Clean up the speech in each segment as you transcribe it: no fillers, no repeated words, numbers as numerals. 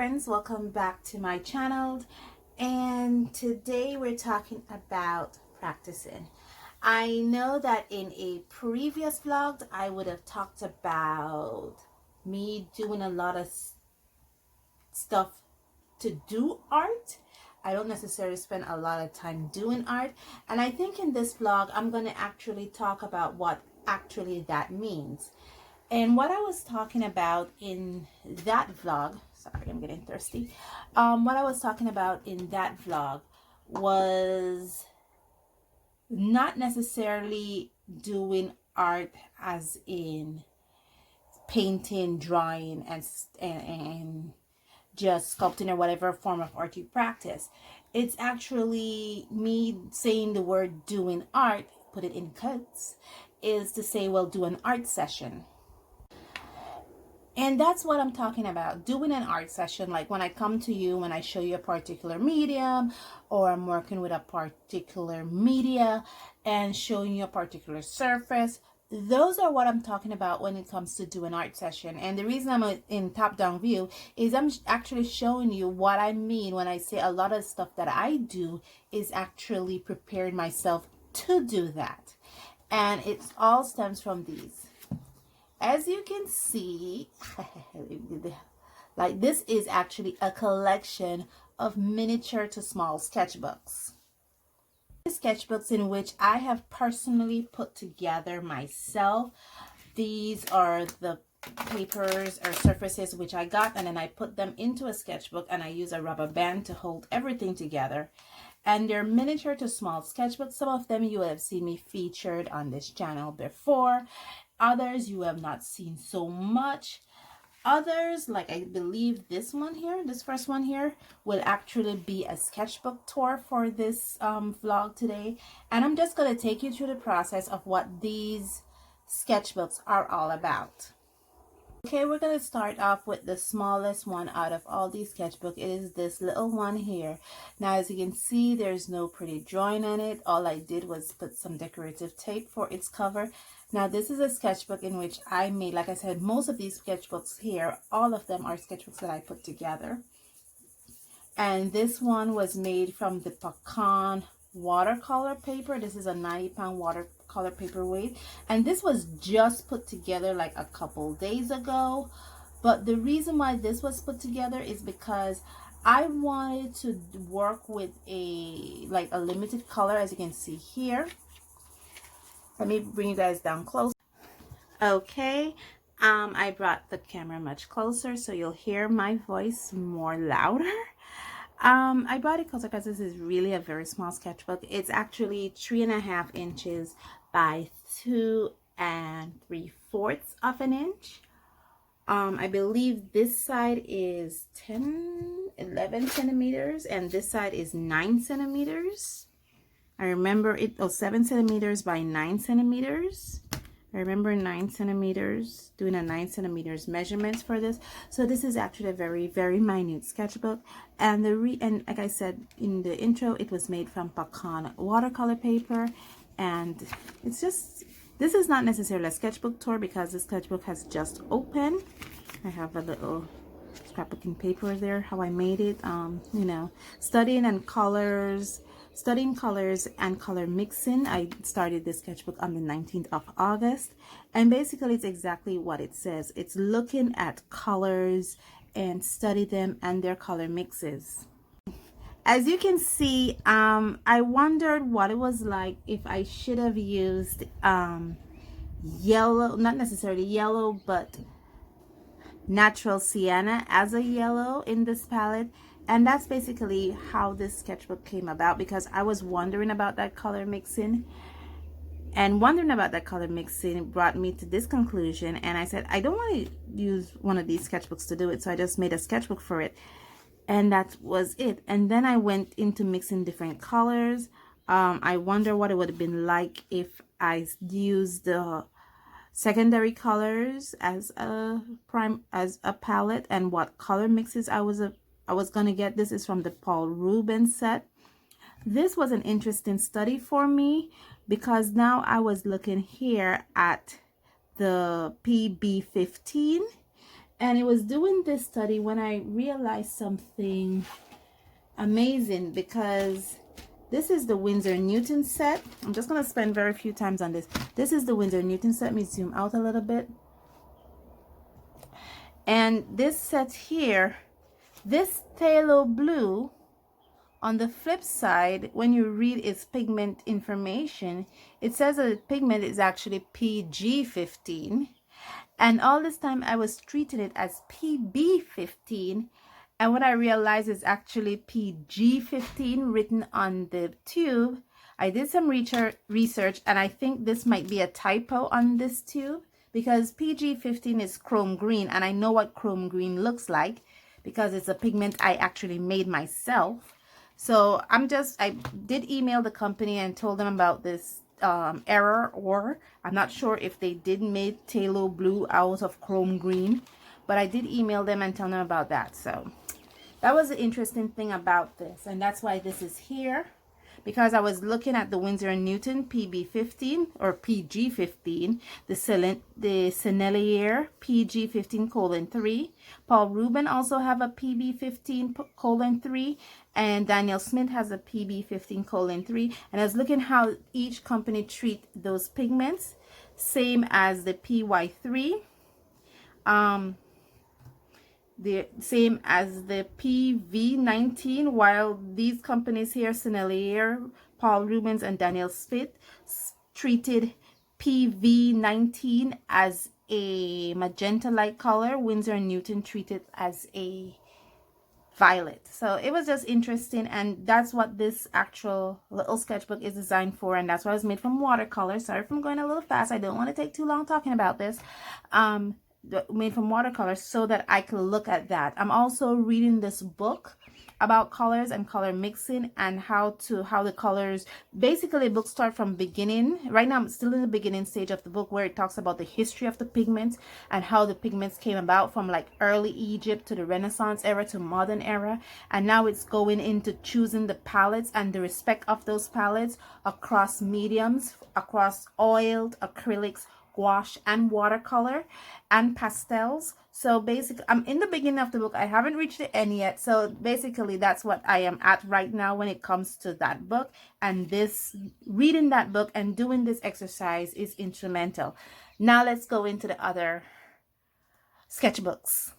friends, welcome back to my channel, and today we're talking about practicing. I know that in a previous vlog I would have talked about me doing a lot of stuff to do art. I don't necessarily spend a lot of time doing art, and I think in this vlog I'm going to actually talk about what actually that means. And what I was talking about in that vlog, sorry, I'm getting thirsty. What I was talking about in that vlog was not necessarily doing art as in painting, drawing, and just sculpting or whatever form of art you practice. It's actually me saying the word doing art, put it in quotes, is to say, well, do an art session. And that's what I'm talking about, doing an art session. Like when I come to you, when I show you a particular medium, or I'm working with a particular media and showing you a particular surface. Those are what I'm talking about when it comes to do an art session. And the reason I'm in top-down view is I'm actually showing you what I mean when I say a lot of stuff that I do is actually preparing myself to do that. And it all stems from these. As you can see, like this is actually a collection of miniature to small sketchbooks. Sketchbooks in which I have personally put together myself. These are the papers or surfaces which I got, and then I put them into a sketchbook, and I use a rubber band to hold everything together. And they're miniature to small sketchbooks. Some of them you have seen me featured on this channel before. Others you have not seen so much. Others, like I believe this one here, this first one here, will actually be a sketchbook tour for this vlog today. And I'm just going to take you through the process of what these sketchbooks are all about. Okay, we're going to start off with the smallest one out of all these sketchbooks. It is this little one here. Now, as you can see, there's no pretty drawing on it. All I did was put some decorative tape for its cover. Now, this is a sketchbook in which I made, like I said, most of these sketchbooks here, all of them are sketchbooks that I put together. And this one was made from the pecan watercolor paper. This is a 90-pound watercolor paperweight, and this was just put together like a couple days ago. But the reason why this was put together is because I wanted to work with a limited color, as you can see here. Let me bring you guys down close. Okay, I brought the camera much closer so you'll hear my voice more louder. I brought it closer because this is really a very small sketchbook. It's actually 3.5 inches by 2 3/4 of an inch. I believe this side is 11 centimeters and this side is 9 centimeters. I remember it, 7 centimeters by 9 centimeters. I remember 9 centimeters, doing a 9 centimeters measurements for this. So this is actually a very, very minute sketchbook. And and like I said in the intro, it was made from pecan watercolor paper. And it's just, this is not necessarily a sketchbook tour because the sketchbook has just opened. I have a little scrapbooking paper there, how I made it. You know, studying colors and color mixing. I started this sketchbook on the 19th of August, and basically it's exactly what it says. It's looking at colors and study them and their color mixes. As you can see, I wondered what it was like if I should have used yellow, not necessarily yellow, but natural sienna as a yellow in this palette. And that's basically how this sketchbook came about, because I was wondering about that color mixing, and wondering about that color mixing brought me to this conclusion. And I said, I don't want to use one of these sketchbooks to do it, so I just made a sketchbook for it, and that was it. And then I went into mixing different colors. I wonder what it would have been like if I used the secondary colors as a palette, and what color mixes I was gonna get. This is from the Paul Rubens set. This was an interesting study for me because now I was looking here at the PB15, And it was doing this study when I realized something amazing, because this is the Winsor Newton set. I'm just going to spend very few times on this. This is the Winsor Newton set. Let me zoom out a little bit. And this set here, this phthalo blue, on the flip side, when you read its pigment information, it says that the pigment is actually PG15. And all this time I was treating it as PB15. And when I realized it's actually PG15 written on the tube, I did some research, and I think this might be a typo on this tube, because PG15 is chrome green, and I know what chrome green looks like because it's a pigment I actually made myself. So I did email the company and told them about this error, or I'm not sure if they did make phthalo blue out of chrome green, but I did email them and tell them about that. So that was the interesting thing about this, and that's why this is here, because I was looking at the Winsor & Newton PB15 or PG15, the Sennelier PG15:3. Paul Rubin also have a PB15:3, and Daniel Smith has a PB15:3. And I was looking how each company treat those pigments, same as the PY3. The same as the PV19, while these companies here, Sennelier, Paul Rubens, and Daniel Smith, treated PV19 as a magenta light color. Winsor & Newton treated as a violet. So it was just interesting, and that's what this actual little sketchbook is designed for, and that's why it's made from watercolor. Sorry if I'm going a little fast. I don't want to take too long talking about this. Made from watercolor, so that I could look at that. I'm also reading this book about colors and color mixing, and how the colors, basically books start from beginning. Right now I'm still in the beginning stage of the book, where it talks about the history of the pigments and how the pigments came about from like early Egypt to the Renaissance era to modern era, and now it's going into choosing the palettes and the respect of those palettes across mediums, across oiled, acrylics, gouache, and watercolor, and pastels. So basically I'm in the beginning of the book. I haven't reached the end yet. So basically that's what I am at right now when it comes to that book, and this reading that book and doing this exercise is instrumental. Now let's go into the other sketchbooks.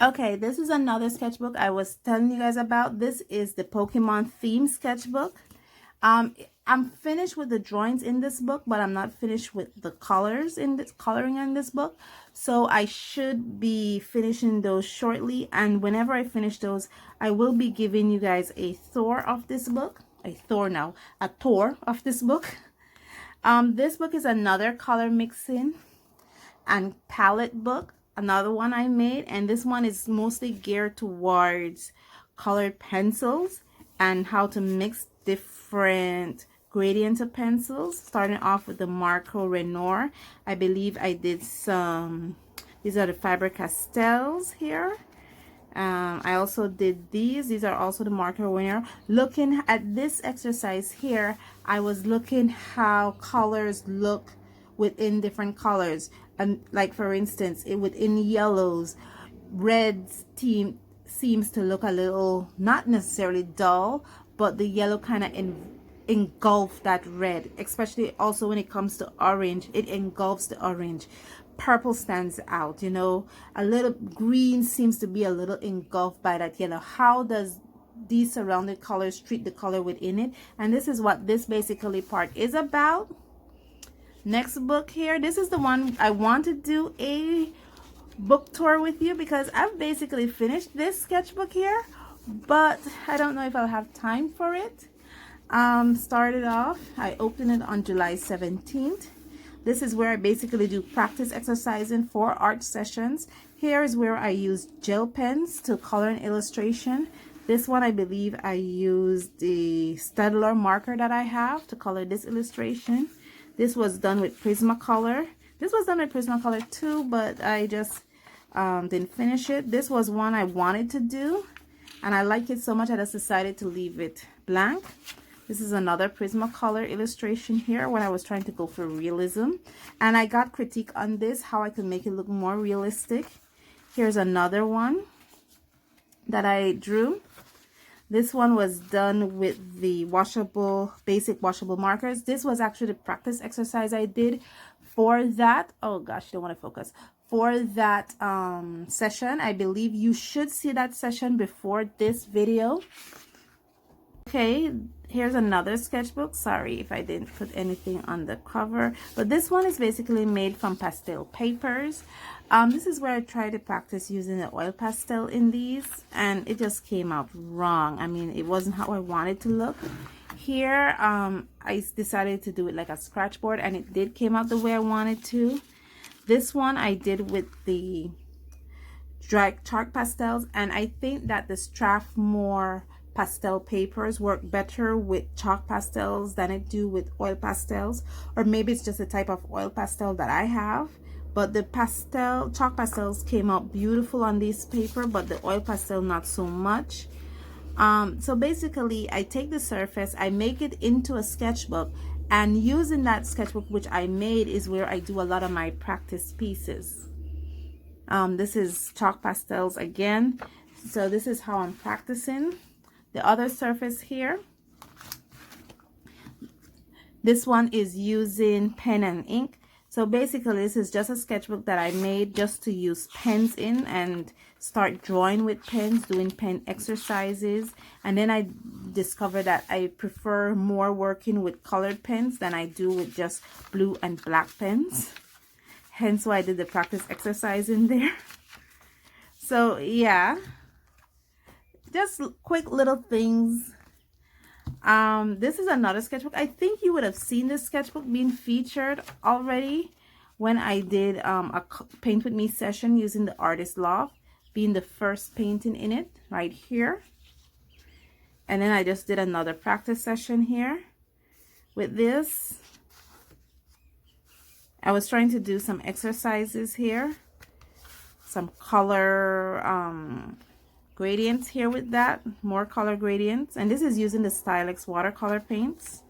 Okay, this is another sketchbook I was telling you guys about. This is the Pokemon theme sketchbook. I'm finished with the drawings in this book, but I'm not finished with the colors in this coloring in this book. So I should be finishing those shortly, and whenever I finish those, I will be giving you guys a tour of this book. A tour of this book. This book is another color mixing and palette book, another one I made, and this one is mostly geared towards colored pencils and how to mix different gradients of pencils, starting off with the Marco Renoir. I believe I did some, these are the Faber-Castells here. I also did these are also the Marco Renoir. Looking at this exercise here, I was looking how colors look within different colors, and like for instance, within yellows, reds seems to look a little, not necessarily dull, but the yellow kind of engulf that red, especially also when it comes to orange, it engulfs the orange. Purple stands out, you know, a little green seems to be a little engulfed by that yellow. How does these surrounding colors treat the color within it? And this is what this basically part is about. Next book here, this is the one I want to do a book tour with you, because I've basically finished this sketchbook here, but I don't know if I'll have time for it. Started off, I opened it on July 17th. This is where I basically do practice exercising for art sessions. Here is where I use gel pens to color an illustration. This one, I believe I used the Staedtler marker that I have to color this illustration. This was done with Prismacolor. This was done with Prismacolor too, but I just didn't finish it. This was one I wanted to do, and I like it so much I just decided to leave it blank. This is another Prismacolor illustration here when I was trying to go for realism. And I got critique on this, how I could make it look more realistic. Here's another one that I drew. This one was done with the washable, basic washable markers. This was actually the practice exercise I did for that. Oh gosh, I don't want to focus. For that session. I believe you should see that session before this video. Okay, here's another sketchbook. Sorry if I didn't put anything on the cover, but this one is basically made from pastel papers. This is where I tried to practice using the oil pastel in these, and it just came out wrong. I mean, it wasn't how I wanted to look. Here, I decided to do it like a scratch board, and it did came out the way I wanted to. This one I did with the dry chalk pastels, and I think that the Strathmore pastel papers work better with chalk pastels than it do with oil pastels, or maybe it's just the type of oil pastel that I have. But the chalk pastels came out beautiful on this paper, but the oil pastel not so much. So basically I take the surface, I make it into a sketchbook, and using that sketchbook which I made is where I do a lot of my practice pieces. This is chalk pastels again, so this is how I'm practicing. The other surface here, this one is using pen and ink. So basically this is just a sketchbook that I made just to use pens in and start drawing with pens, doing pen exercises. And then I discovered that I prefer more working with colored pens than I do with just blue and black pens. Hence why I did the practice exercise in there. So yeah, just quick little things. This is another sketchbook. I think you would have seen this sketchbook being featured already when I did a paint with me session using the artist loft, being the first painting in it right here. And then I just did another practice session here with this. I was trying to do some exercises here, some color gradients here with that, more color gradients. And this is using the Stylex watercolor paints.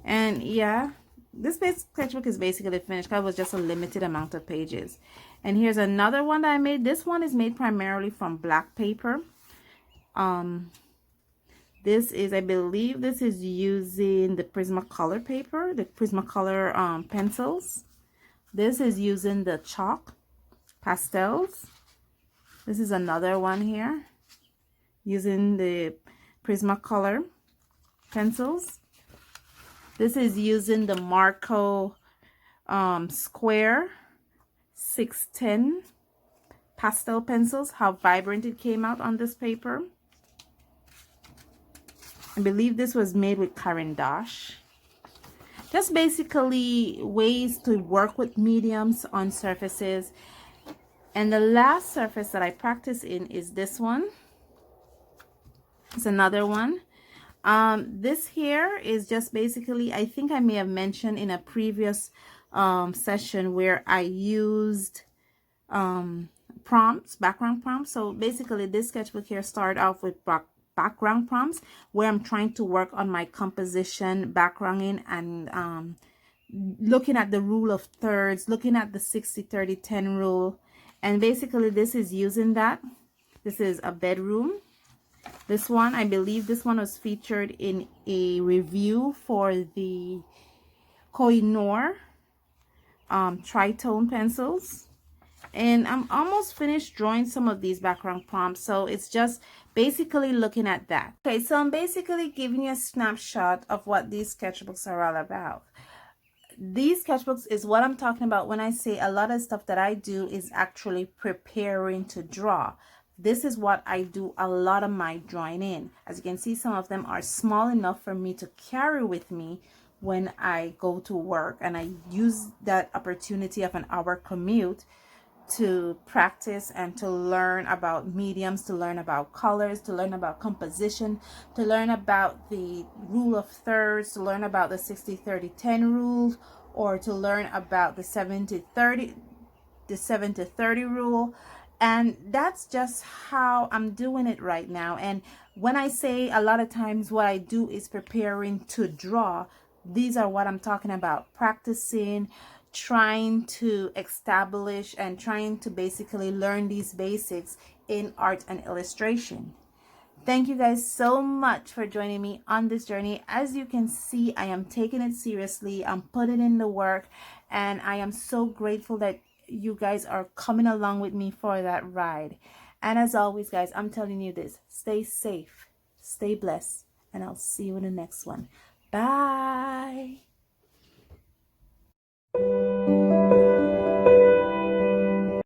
And yeah, this sketchbook is basically finished because it was just a limited amount of pages. And here's another one that I made. This one is made primarily from black paper. This is, I believe this is using the Prismacolor paper, the Prismacolor pencils. This is using the chalk pastels. This is another one here using the Prismacolor pencils. This is using the Marco Square 610 pastel pencils. How vibrant it came out on this paper. I believe this was made with Caran d'Ache. Just basically ways to work with mediums on surfaces. And the last surface that I practice in is this one. It's another one. This here is just basically, I think I may have mentioned in a previous session where I used prompts, background prompts. So basically this sketchbook here started off with background prompts where I'm trying to work on my composition, backgrounding, and looking at the rule of thirds, looking at the 60-30-10 rule. And basically this is using that. This is a bedroom. This one, I believe this one was featured in a review for the Koh-i-Noor tritone pencils. And I'm almost finished drawing some of these background prompts, so it's just basically looking at that. Okay, so I'm basically giving you a snapshot of what these sketchbooks are all about. These sketchbooks is what I'm talking about when I say a lot of stuff that I do is actually preparing to draw. This is what I do a lot of my drawing in. As you can see, some of them are small enough for me to carry with me when I go to work, and I use that opportunity of an hour commute to practice and to learn about mediums, to learn about colors, to learn about composition, to learn about the rule of thirds, to learn about the 60-30-10 rule, or to learn about the 7-30 rule. And that's just how I'm doing it right now. And when I say a lot of times what I do is preparing to draw, these are what I'm talking about: practicing, trying to establish, and trying to basically learn these basics in art and illustration. Thank you guys so much for joining me on this journey. As you can see, I am taking it seriously. I'm putting in the work, and I am so grateful that you guys are coming along with me for that ride. And as always, guys, I'm telling you this: stay safe, stay blessed, and I'll see you in the next one. Bye.